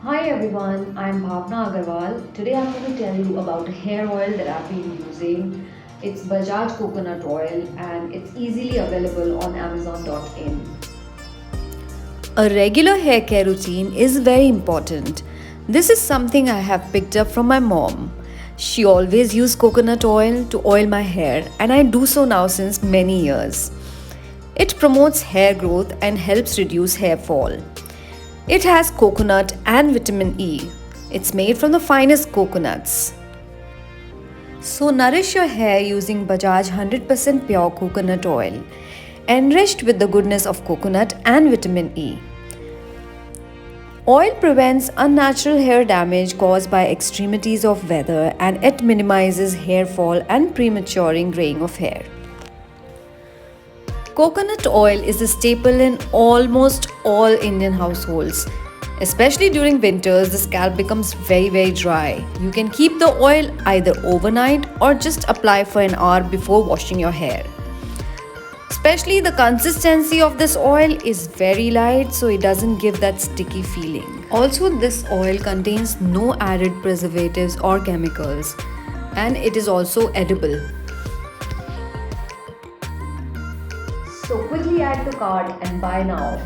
Hi everyone, I'm Bhavna Agarwal. Today I'm going to tell you about a hair oil that I've been using. It's Bajaj Coconut Oil and it's easily available on Amazon.in. A regular hair care routine is very important. This is something I have picked up from my mom. She always used coconut oil to oil my hair, and I do so now since many years. It promotes hair growth and helps reduce hair fall. It has coconut and vitamin E. It's made from the finest coconuts. So, nourish your hair using Bajaj 100% pure coconut oil, enriched with the goodness of coconut and vitamin E. Oil prevents unnatural hair damage caused by extremities of weather, and it minimizes hair fall and premature graying of hair. Coconut oil is a staple in almost all Indian households. Especially during winters, the scalp becomes very dry. You can keep the oil either overnight or just apply for an hour before washing your hair. Especially the consistency of this oil is very light, so it doesn't give that sticky feeling. Also, this oil contains no added preservatives or chemicals, and it is also edible. So quickly add to cart and buy now.